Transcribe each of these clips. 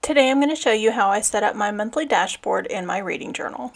Today I'm going to show you how I set up my monthly dashboard in my reading journal.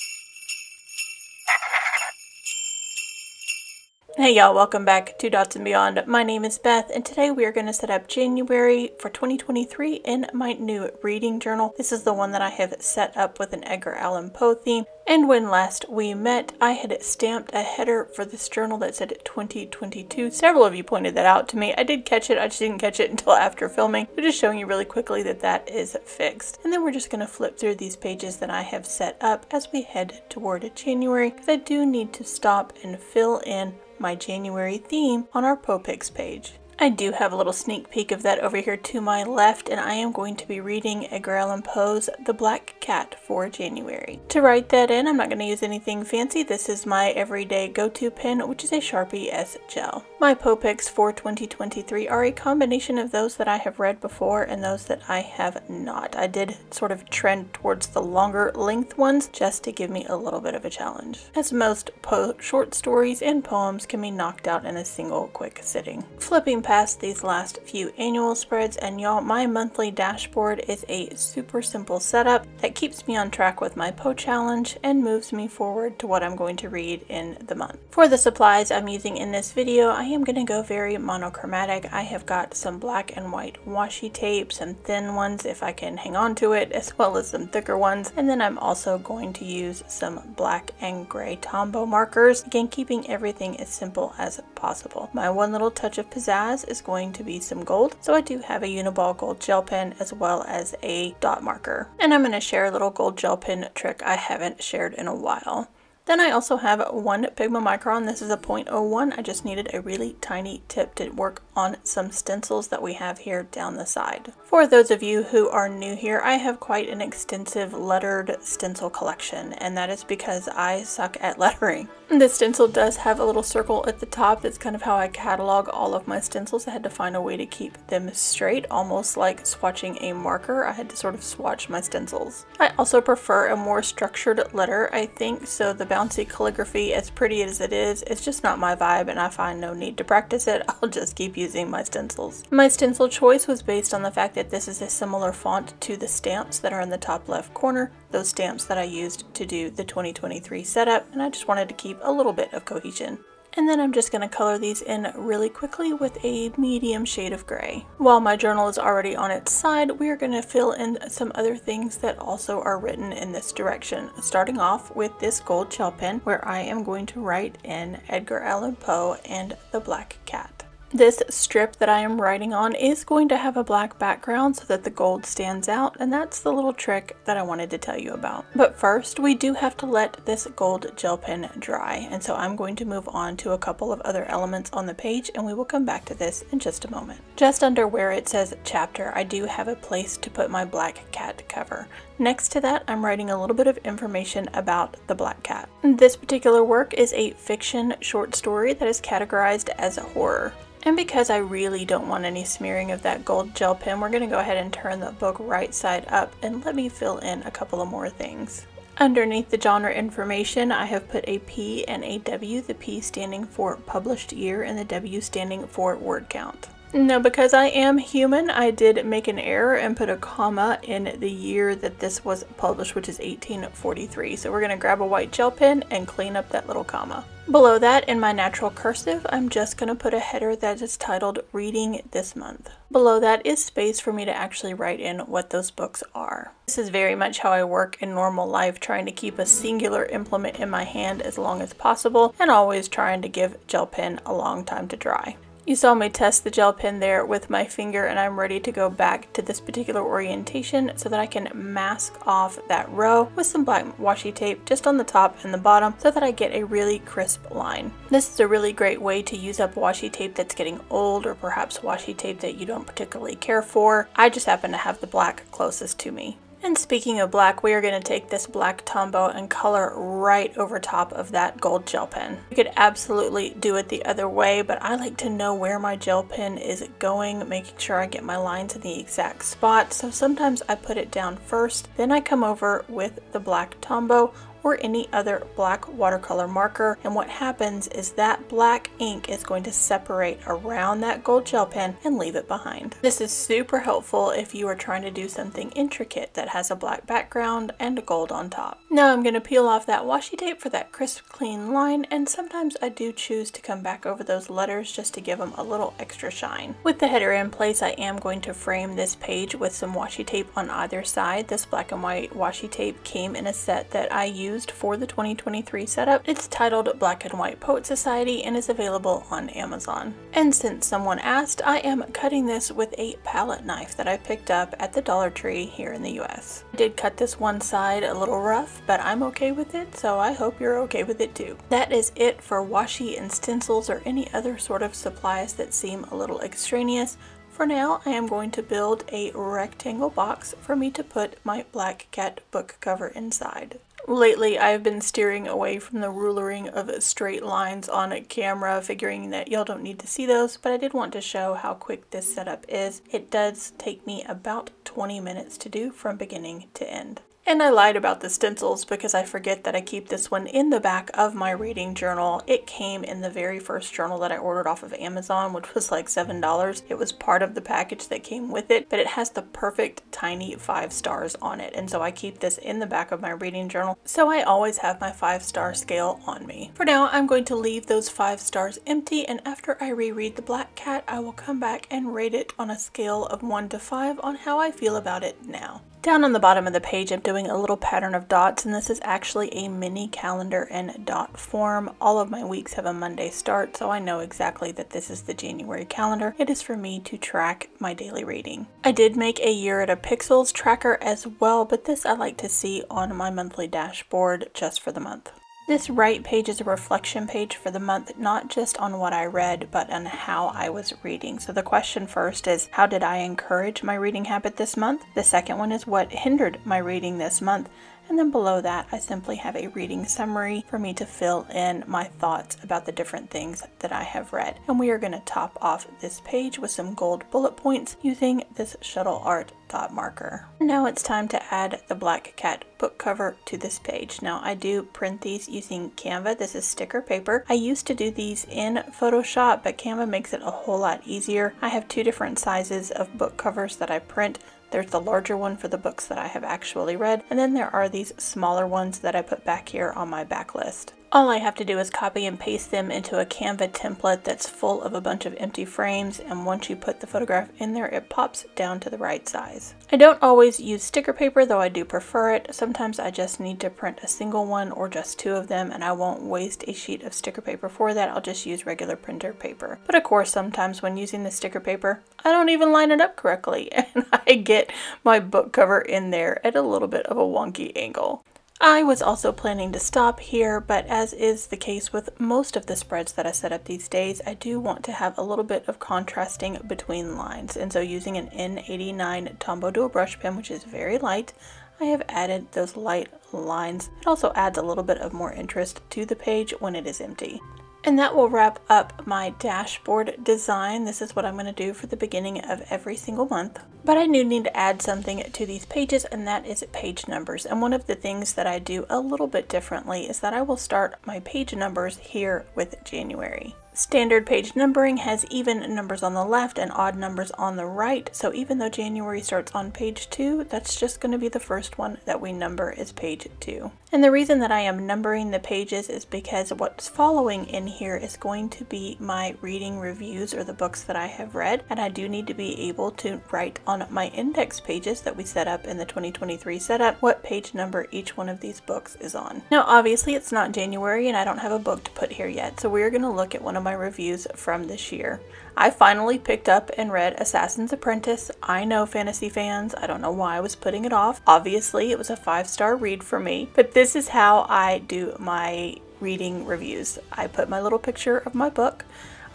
Hey y'all, welcome back to Dots and Beyond. My name is Beth and today we are going to set up January for 2023 in my new reading journal. This is the one that I have set up with an Edgar Allan Poe theme. And when last we met, I had stamped a header for this journal that said 2022. Several of you pointed that out to me. I did catch it, I just didn't catch it until after filming. So just showing you really quickly that that is fixed. And then we're just going to flip through these pages that I have set up as we head toward January, because I do need to stop and fill in my January theme on our Poe Picks page. I do have a little sneak peek of that over here to my left, and I am going to be reading Edgar Allan Poe's The Black Cat for January. To write that in, I'm not going to use anything fancy. This is my everyday go-to pen, which is a Sharpie S Gel. My Poe Picks for 2023 are a combination of those that I have read before and those that I have not. I did sort of trend towards the longer length ones just to give me a little bit of a challenge, as most Poe short stories and poems can be knocked out in a single quick sitting. Flipping past these last few annual spreads, and y'all, my monthly dashboard is a super simple setup that keeps me on track with my Poe challenge and moves me forward to what I'm going to read in the month. For the supplies I'm using in this video, I am going to go very monochromatic. I have got some black and white washi tape, some thin ones if I can hang on to it, as well as some thicker ones, and then I'm also going to use some black and gray Tombow markers, again keeping everything as simple as possible. My one little touch of pizzazz is going to be some gold, so I do have a Uniball gold gel pen as well as a dot marker, and I'm going to share a little gold gel pen trick I haven't shared in a while. Then I also have one Pigma Micron. This is a 0.01. I just needed a really tiny tip to work on some stencils that we have here down the side. For those of you who are new here, I have quite an extensive lettered stencil collection, and that is because I suck at lettering. This stencil does have a little circle at the top. That's kind of how I catalog all of my stencils. I had to find a way to keep them straight, almost like swatching a marker. I had to sort of swatch my stencils. I also prefer a more structured letter, I think, so the bouncy calligraphy, as pretty as it is, it's just not my vibe, and I find no need to practice it. I'll just keep using my stencils. My stencil choice was based on the fact that this is a similar font to the stamps that are in the top left corner, those stamps that I used to do the 2023 setup, and I just wanted to keep a little bit of cohesion. And then I'm just going to color these in really quickly with a medium shade of gray. While my journal is already on its side, we are going to fill in some other things that also are written in this direction. Starting off with this gold gel pen, where I am going to write in Edgar Allan Poe and The Black Cat. This strip that I am writing on is going to have a black background so that the gold stands out, and that's the little trick that I wanted to tell you about. But first, we do have to let this gold gel pen dry, and so I'm going to move on to a couple of other elements on the page, and we will come back to this in just a moment. Just under where it says chapter, I do have a place to put my Black Cat cover. Next to that, I'm writing a little bit of information about the Black Cat. This particular work is a fiction short story that is categorized as a horror. And because I really don't want any smearing of that gold gel pen, we're going to go ahead and turn the book right side up and let me fill in a couple of more things. Underneath the genre information, I have put a P and a W, the P standing for published year and the W standing for word count. Now, because I am human, I did make an error and put a comma in the year that this was published, which is 1843. So we're going to grab a white gel pen and clean up that little comma. Below that, in my natural cursive, I'm just going to put a header that is titled Reading This Month. Below that is space for me to actually write in what those books are. This is very much how I work in normal life, trying to keep a singular implement in my hand as long as possible, and always trying to give gel pen a long time to dry. You saw me test the gel pen there with my finger, and I'm ready to go back to this particular orientation so that I can mask off that row with some black washi tape just on the top and the bottom so that I get a really crisp line. This is a really great way to use up washi tape that's getting old, or perhaps washi tape that you don't particularly care for. I just happen to have the black closest to me. And speaking of black, we are going to take this black Tombow and color right over top of that gold gel pen. You could absolutely do it the other way, but I like to know where my gel pen is going, making sure I get my lines in the exact spot. So sometimes I put it down first, then I come over with the black Tombow, or any other black watercolor marker, and what happens is that black ink is going to separate around that gold gel pen and leave it behind. This is super helpful if you are trying to do something intricate that has a black background and gold on top. Now I'm going to peel off that washi tape for that crisp clean line, and sometimes I do choose to come back over those letters just to give them a little extra shine. With the header in place, I am going to frame this page with some washi tape on either side. This black and white washi tape came in a set that I used for the 2023 setup. It's titled Black and White Poet Society and is available on Amazon. And since someone asked, I am cutting this with a palette knife that I picked up at the Dollar Tree here in the US. I did cut this one side a little rough, but I'm okay with it, so I hope you're okay with it too. That is it for washi and stencils or any other sort of supplies that seem a little extraneous. For now, I am going to build a rectangle box for me to put my Black Cat book cover inside. Lately, I've been steering away from the rulering of straight lines on camera, figuring that y'all don't need to see those, but I did want to show how quick this setup is. It does take me about 20 minutes to do from beginning to end. And I lied about the stencils because I forget that I keep this one in the back of my reading journal. It came in the very first journal that I ordered off of Amazon, which was like $7. It was part of the package that came with it, but it has the perfect tiny 5 stars on it. And so I keep this in the back of my reading journal, so I always have my 5-star scale on me. For now, I'm going to leave those 5 stars empty, and after I reread The Black Cat, I will come back and rate it on a scale of 1 to 5 on how I feel about it now. Down on the bottom of the page, I'm doing a little pattern of dots, and this is actually a mini calendar in dot form. All of my weeks have a Monday start, so I know exactly that this is the January calendar. It is for me to track my daily reading. I did make a Year at a Pixels tracker as well, but this I like to see on my monthly dashboard just for the month. This right page is a reflection page for the month, not just on what I read, but on how I was reading. So the question first is, how did I encourage my reading habit this month? The second one is, what hindered my reading this month? And then below that, I simply have a reading summary for me to fill in my thoughts about the different things that I have read. And we are going to top off this page with some gold bullet points using this Shuttle Art dot marker. Now it's time to add the Black Cat book cover to this page. Now I do print these using Canva. This is sticker paper. I used to do these in Photoshop, but Canva makes it a whole lot easier. I have 2 different sizes of book covers that I print. There's the larger one for the books that I have actually read, and then there are these smaller ones that I put back here on my backlist. All I have to do is copy and paste them into a Canva template that's full of a bunch of empty frames, and once you put the photograph in there, it pops down to the right size. I don't always use sticker paper, though I do prefer it. Sometimes I just need to print a single one or just 2 of them, and I won't waste a sheet of sticker paper for that. I'll just use regular printer paper. But of course, sometimes when using the sticker paper, I don't even line it up correctly, and I get my book cover in there at a little bit of a wonky angle. I was also planning to stop here, but as is the case with most of the spreads that I set up these days, I do want to have a little bit of contrasting between lines. And so using an N89 Tombow dual brush pen, which is very light, I have added those light lines. It also adds a little bit of more interest to the page when it is empty. And that will wrap up my dashboard design. This is what I'm going to do for the beginning of every single month. But I do need to add something to these pages, and that is page numbers. And one of the things that I do a little bit differently is that I will start my page numbers here with January. Standard page numbering has even numbers on the left and odd numbers on the right, so even though January starts on page 2, that's just going to be the first one that we number is page 2. And the reason that I am numbering the pages is because what's following in here is going to be my reading reviews, or the books that I have read, and I do need to be able to write on my index pages that we set up in the 2023 setup what page number each one of these books is on. Now obviously it's not January and I don't have a book to put here yet, so we're going to look at one of my reviews from this year. I finally picked up and read Assassin's Apprentice. I know, fantasy fans, I don't know why I was putting it off. Obviously it was a 5-star read for me, but this is how I do my reading reviews. I put my little picture of my book.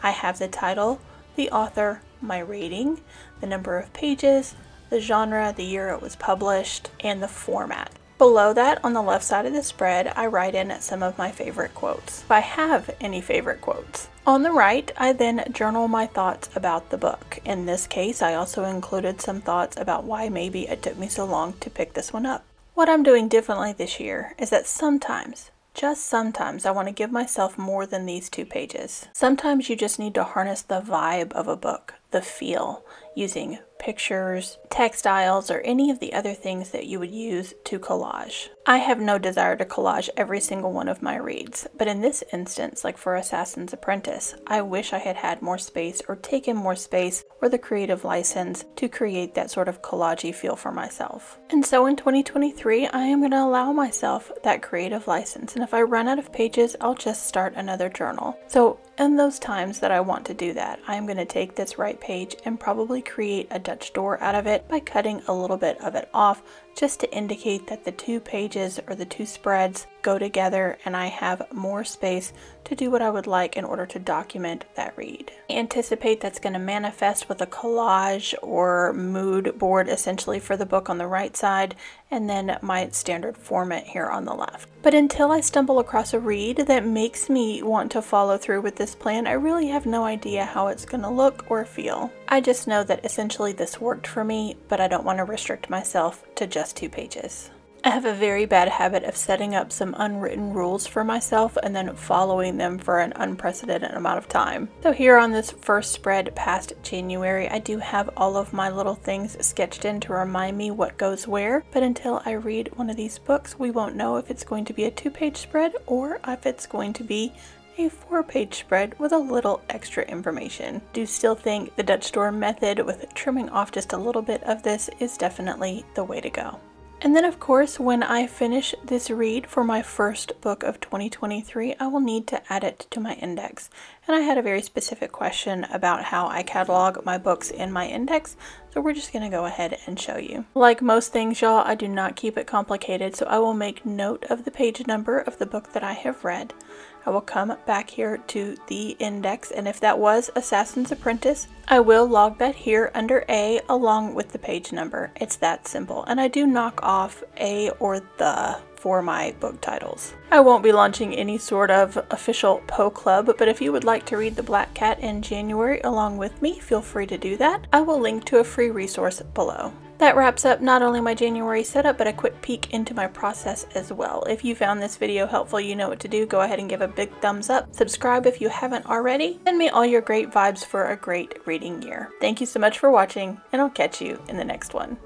I have the title, the author, my rating, the number of pages, the genre, the year it was published, and the format. Below that, on the left side of the spread, I write in some of my favorite quotes, if I have any favorite quotes. On the right, I then journal my thoughts about the book. In this case, I also included some thoughts about why maybe it took me so long to pick this one up. What I'm doing differently this year is that sometimes, just sometimes, I want to give myself more than these 2 pages. Sometimes you just need to harness the vibe of a book, the feel, using pictures, textiles, or any of the other things that you would use to collage. I have no desire to collage every single one of my reads, but in this instance, like for Assassin's Apprentice, I wish I had had more space or taken more space or the creative license to create that sort of collage-y feel for myself. And so in 2023, I am going to allow myself that creative license, and if I run out of pages, I'll just start another journal. So in those times that I want to do that, I am going to take this right page and probably create a Dutch door out of it by cutting a little bit of it off, just to indicate that the 2 pages or the 2 spreads go together and I have more space to do what I would like in order to document that read. I anticipate that's going to manifest with a collage or mood board essentially for the book on the right side, and then my standard format here on the left. But until I stumble across a read that makes me want to follow through with this plan, I really have no idea how it's going to look or feel. I just know that essentially this worked for me, but I don't want to restrict myself to just 2 pages. I have a very bad habit of setting up some unwritten rules for myself and then following them for an unprecedented amount of time. So here on this first spread past January, I do have all of my little things sketched in to remind me what goes where, but until I read one of these books, we won't know if it's going to be a 2-page spread or if it's going to be a 4-page spread with a little extra information. Do still think the Dutch door method with trimming off just a little bit of this is definitely the way to go. And then of course, when I finish this read for my first book of 2023, I will need to add it to my index. And I had a very specific question about how I catalog my books in my index, so we're just going to go ahead and show you. Like most things, y'all, I do not keep it complicated, so I will make note of the page number of the book that I have read. I will come back here to the index, and if that was Assassin's Apprentice, I will log that here under A along with the page number. It's that simple, and I do knock off A or the for my book titles. I won't be launching any sort of official Poe Club, but if you would like to read The Black Cat in January along with me, feel free to do that. I will link to a free resource below. That wraps up not only my January setup, but a quick peek into my process as well. If you found this video helpful, you know what to do. Go ahead and give a big thumbs up. Subscribe if you haven't already. Send me all your great vibes for a great reading year. Thank you so much for watching, and I'll catch you in the next one.